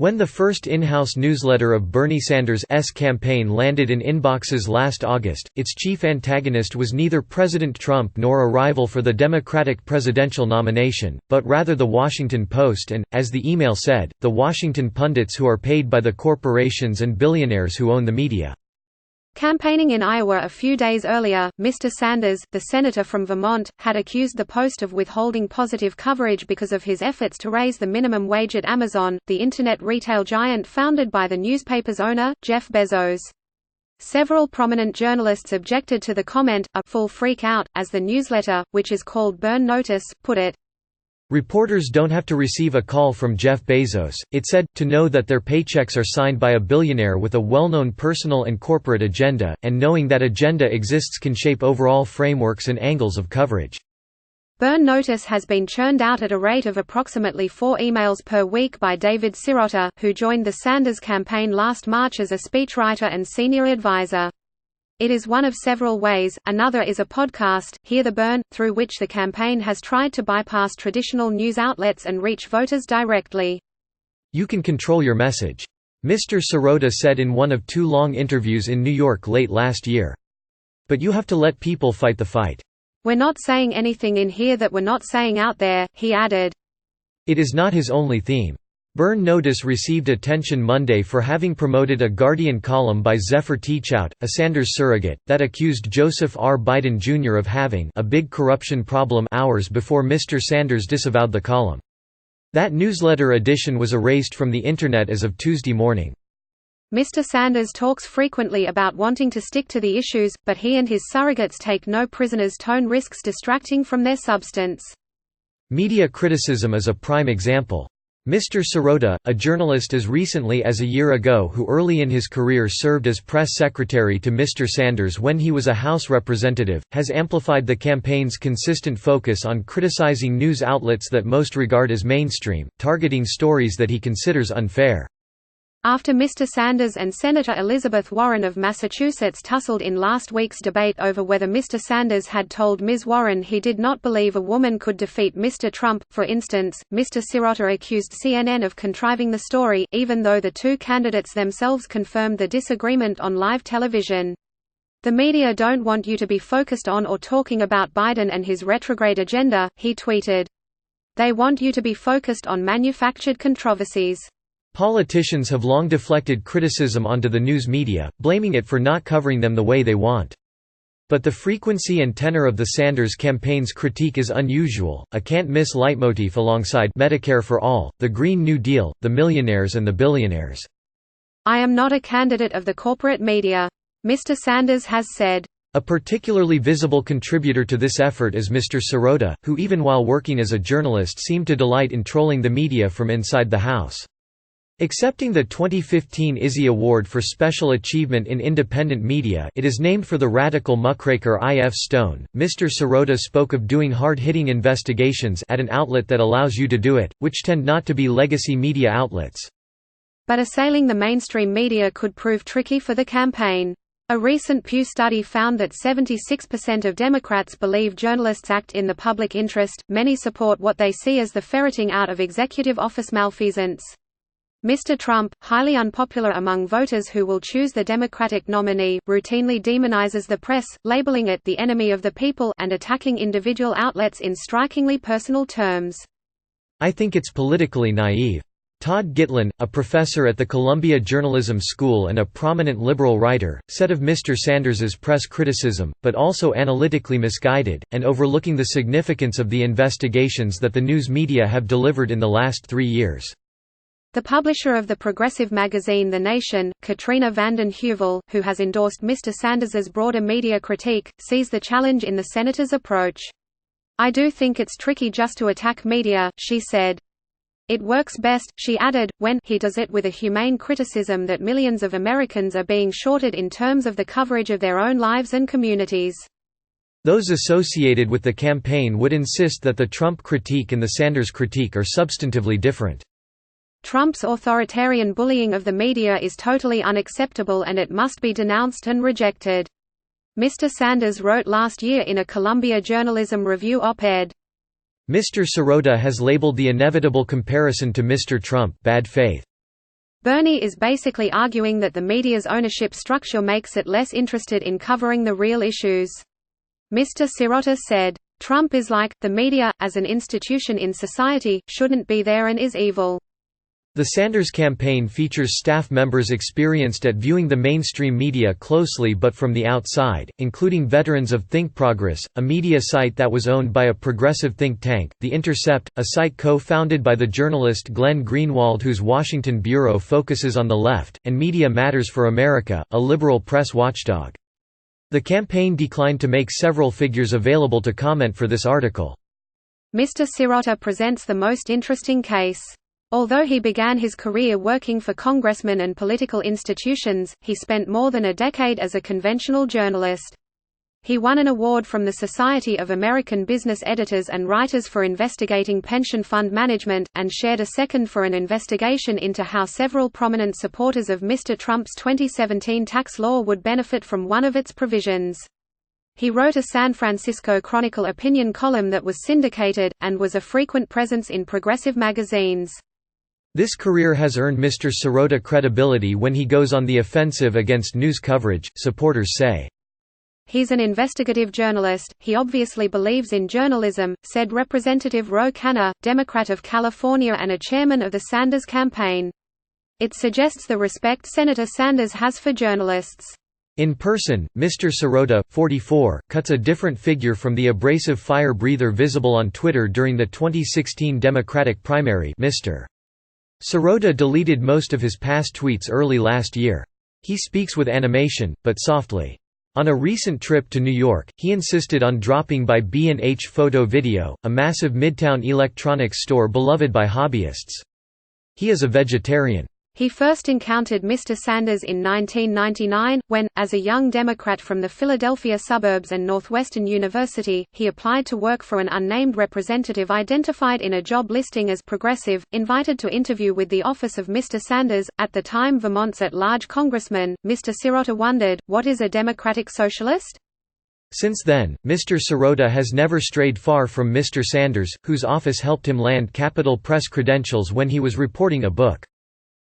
When the first in-house newsletter of Bernie Sanders' campaign landed in inboxes last August, its chief antagonist was neither President Trump nor a rival for the Democratic presidential nomination, but rather The Washington Post and, as the email said, the Washington pundits who are paid by the corporations and billionaires who own the media. Campaigning in Iowa a few days earlier, Mr. Sanders, the senator from Vermont, had accused the Post of withholding positive coverage because of his efforts to raise the minimum wage at Amazon, the internet retail giant founded by the newspaper's owner, Jeff Bezos. Several prominent journalists objected to the comment, a full freak out, as the newsletter, which is called Burn Notice, put it. Reporters don't have to receive a call from Jeff Bezos, it said, to know that their paychecks are signed by a billionaire with a well-known personal and corporate agenda, and knowing that agenda exists can shape overall frameworks and angles of coverage. Burn Notice has been churned out at a rate of approximately 4 emails per week by David Sirota, who joined the Sanders campaign last March as a speechwriter and senior advisor. It is one of several ways. Another is a podcast, Hear the Burn, through which the campaign has tried to bypass traditional news outlets and reach voters directly. You can control your message. Mr. Sirota said in one of 2 long interviews in New York late last year. But you have to let people fight the fight. We're not saying anything in here that we're not saying out there, he added. It is not his only theme. Burn Notice received attention Monday for having promoted a Guardian column by Zephyr Teachout, a Sanders surrogate, that accused Joseph R. Biden Jr. of having a big corruption problem hours before Mr. Sanders disavowed the column. That newsletter edition was erased from the Internet as of Tuesday morning. Mr. Sanders talks frequently about wanting to stick to the issues, but he and his surrogates take no prisoners' tone risks distracting from their substance. Media criticism is a prime example. Mr. Sirota, a journalist as recently as a year ago who early in his career served as press secretary to Mr. Sanders when he was a House representative, has amplified the campaign's consistent focus on criticizing news outlets that most regard as mainstream, targeting stories that he considers unfair. After Mr. Sanders and Senator Elizabeth Warren of Massachusetts tussled in last week's debate over whether Mr. Sanders had told Ms. Warren he did not believe a woman could defeat Mr. Trump, for instance, Mr. Sirota accused CNN of contriving the story, even though the 2 candidates themselves confirmed the disagreement on live television. The media don't want you to be focused on or talking about Biden and his retrograde agenda, he tweeted. They want you to be focused on manufactured controversies. Politicians have long deflected criticism onto the news media, blaming it for not covering them the way they want. But the frequency and tenor of the Sanders campaign's critique is unusual, a can't-miss leitmotif alongside Medicare for All, the Green New Deal, the millionaires and the billionaires. I am not a candidate of the corporate media. Mr. Sanders has said. A particularly visible contributor to this effort is Mr. Sirota, who even while working as a journalist seemed to delight in trolling the media from inside the House. Accepting the 2015 Izzy Award for Special Achievement in Independent Media, it is named for the radical muckraker I.F. Stone. Mr. Sirota spoke of doing hard-hitting investigations at an outlet that allows you to do it, which tend not to be legacy media outlets. But assailing the mainstream media could prove tricky for the campaign. A recent Pew study found that 76% of Democrats believe journalists act in the public interest. Many support what they see as the ferreting out of executive office malfeasance. Mr. Trump, highly unpopular among voters who will choose the Democratic nominee, routinely demonizes the press, labeling it the enemy of the people and attacking individual outlets in strikingly personal terms. I think it's politically naive. Todd Gitlin, a professor at the Columbia Journalism School and a prominent liberal writer, said of Mr. Sanders's press criticism, but also analytically misguided, and overlooking the significance of the investigations that the news media have delivered in the last 3 years. The publisher of the progressive magazine The Nation, Katrina vanden Heuvel, who has endorsed Mr. Sanders's broader media critique, sees the challenge in the senator's approach. I do think it's tricky just to attack media, she said. It works best, she added, when he does it with a humane criticism that millions of Americans are being shorted in terms of the coverage of their own lives and communities. Those associated with the campaign would insist that the Trump critique and the Sanders critique are substantively different. Trump's authoritarian bullying of the media is totally unacceptable and it must be denounced and rejected. Mr. Sanders wrote last year in a Columbia Journalism Review op-ed. Mr. Sirota has labeled the inevitable comparison to Mr. Trump bad faith. Bernie is basically arguing that the media's ownership structure makes it less interested in covering the real issues. Mr. Sirota said, "Trump is like, the media, as an institution in society, shouldn't be there and is evil." The Sanders campaign features staff members experienced at viewing the mainstream media closely but from the outside, including veterans of Think Progress, a media site that was owned by a progressive think tank, The Intercept, a site co-founded by the journalist Glenn Greenwald whose Washington bureau focuses on the left, and Media Matters for America, a liberal press watchdog. The campaign declined to make several figures available to comment for this article. Mr. Sirota presents the most interesting case. Although he began his career working for congressmen and political institutions, he spent more than a decade as a conventional journalist. He won an award from the Society of American Business Editors and Writers for investigating pension fund management, and shared a second for an investigation into how several prominent supporters of Mr. Trump's 2017 tax law would benefit from one of its provisions. He wrote a San Francisco Chronicle opinion column that was syndicated, and was a frequent presence in progressive magazines. This career has earned Mr. Sirota credibility when he goes on the offensive against news coverage, supporters say. "He's an investigative journalist, he obviously believes in journalism," said Representative Ro Khanna, Democrat of California and a chairman of the Sanders campaign. "It suggests the respect Senator Sanders has for journalists." In person, Mr. Sirota, 44, cuts a different figure from the abrasive fire-breather visible on Twitter during the 2016 Democratic primary. Mr. Sirota deleted most of his past tweets early last year. He speaks with animation, but softly. On a recent trip to New York, he insisted on dropping by B&H Photo Video, a massive midtown electronics store beloved by hobbyists. He is a vegetarian. He first encountered Mr. Sanders in 1999, when, as a young Democrat from the Philadelphia suburbs and Northwestern University, he applied to work for an unnamed representative identified in a job listing as progressive, invited to interview with the office of Mr. Sanders, at the time Vermont's at-large congressman. Mr. Sirota wondered, what is a democratic socialist? Since then, Mr. Sirota has never strayed far from Mr. Sanders, whose office helped him land Capitol Press credentials when he was reporting a book.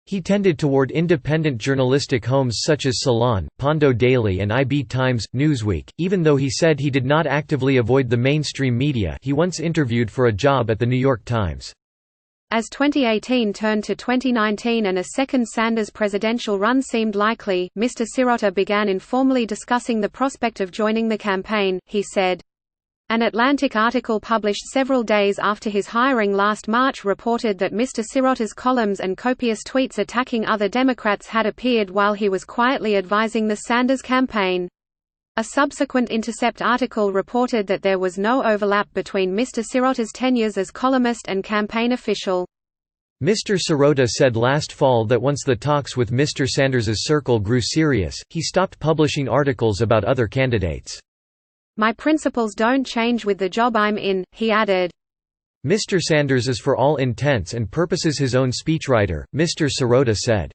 He tended toward independent journalistic homes such as Salon, Pondo Daily and IB Times, Newsweek, even though he said he did not actively avoid the mainstream media. He once interviewed for a job at the New York Times. As 2018 turned to 2019 and a second Sanders presidential run seemed likely, Mr. Sirota began informally discussing the prospect of joining the campaign. He said, "An Atlantic article published several days after his hiring last March reported that Mr. Sirota's columns and copious tweets attacking other Democrats had appeared while he was quietly advising the Sanders campaign. A subsequent Intercept article reported that there was no overlap between Mr. Sirota's tenures as columnist and campaign official." Mr. Sirota said last fall that once the talks with Mr. Sanders's circle grew serious, he stopped publishing articles about other candidates. "My principles don't change with the job I'm in," he added. Mr. Sanders is for all intents and purposes his own speechwriter, Mr. Sirota said.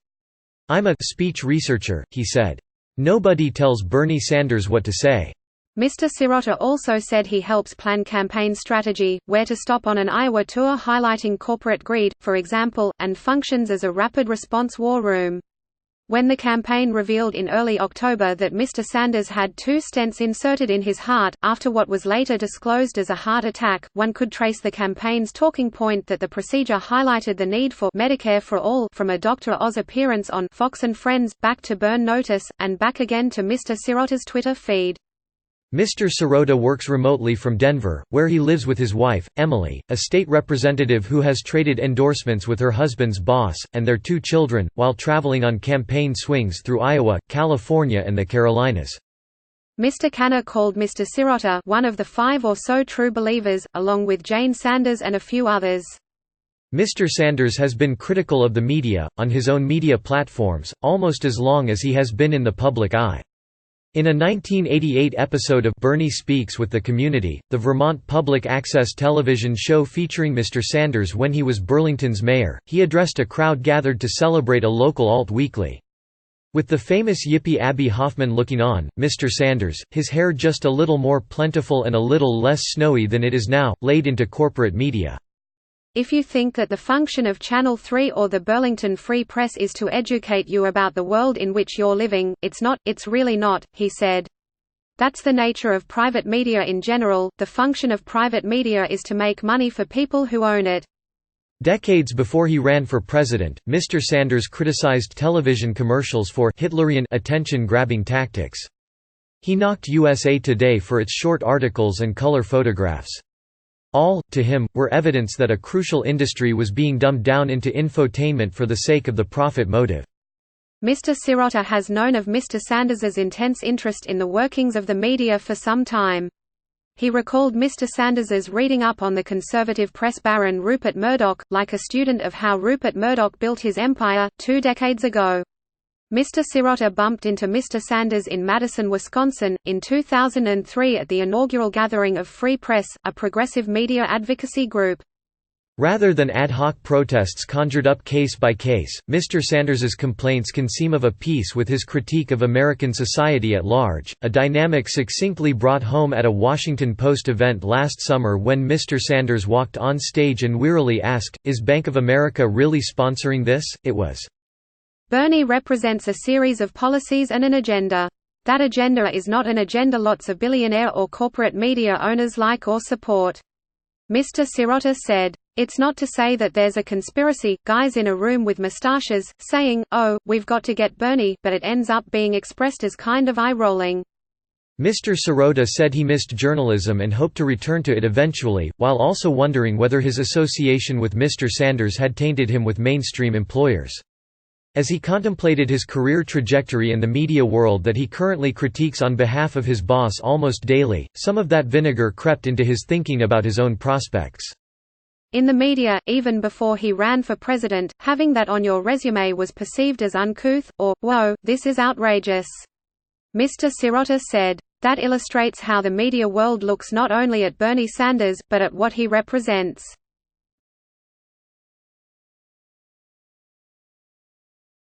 "I'm a speech researcher," he said. "Nobody tells Bernie Sanders what to say." Mr. Sirota also said he helps plan campaign strategy, where to stop on an Iowa tour highlighting corporate greed, for example, and functions as a rapid response war room. When the campaign revealed in early October that Mr. Sanders had 2 stents inserted in his heart, after what was later disclosed as a heart attack, one could trace the campaign's talking point that the procedure highlighted the need for Medicare for All, from a Dr. Oz appearance on Fox and Friends, back to Burn Notice, and back again to Mr. Sirota's Twitter feed. Mr. Sirota works remotely from Denver, where he lives with his wife, Emily, a state representative who has traded endorsements with her husband's boss, and their 2 children, while traveling on campaign swings through Iowa, California and the Carolinas. Mr. Khanna called Mr. Sirota one of the 5 or so true believers, along with Jane Sanders and a few others. Mr. Sanders has been critical of the media, on his own media platforms, almost as long as he has been in the public eye. In a 1988 episode of Bernie Speaks with the Community, the Vermont public access television show featuring Mr. Sanders when he was Burlington's mayor, he addressed a crowd gathered to celebrate a local alt weekly. With the famous Yippee Abby Hoffman looking on, Mr. Sanders, his hair just a little more plentiful and a little less snowy than it is now, laid into corporate media. If you think that the function of Channel 3 or the Burlington Free Press is to educate you about the world in which you're living, it's really not, he said. That's the nature of private media in general. The function of private media is to make money for people who own it. Decades before he ran for president, Mr. Sanders criticized television commercials for Hitlerian attention-grabbing tactics. He knocked USA Today for its short articles and color photographs. All, to him, were evidence that a crucial industry was being dumbed down into infotainment for the sake of the profit motive. Mr. Sirota has known of Mr. Sanders's intense interest in the workings of the media for some time. He recalled Mr. Sanders's reading up on the conservative press baron Rupert Murdoch, like a student of how Rupert Murdoch built his empire, 2 decades ago. Mr. Sirota bumped into Mr. Sanders in Madison, Wisconsin, in 2003 at the inaugural gathering of Free Press, a progressive media advocacy group. Rather than ad hoc protests conjured up case by case, Mr. Sanders's complaints can seem of a piece with his critique of American society at large, a dynamic succinctly brought home at a Washington Post event last summer when Mr. Sanders walked on stage and wearily asked, "Is Bank of America really sponsoring this?" It was. Bernie represents a series of policies and an agenda. That agenda is not an agenda lots of billionaire or corporate media owners like or support. Mr. Sirota said, "It's not to say that there's a conspiracy, guys in a room with mustaches, saying, 'Oh, we've got to get Bernie,' but it ends up being expressed as kind of eye-rolling." Mr. Sirota said he missed journalism and hoped to return to it eventually, while also wondering whether his association with Mr. Sanders had tainted him with mainstream employers. As he contemplated his career trajectory in the media world that he currently critiques on behalf of his boss almost daily, some of that vinegar crept into his thinking about his own prospects. In the media, even before he ran for president, having that on your resume was perceived as uncouth, or, "Whoa, this is outrageous." Mr. Sirota said, "That illustrates how the media world looks not only at Bernie Sanders, but at what he represents.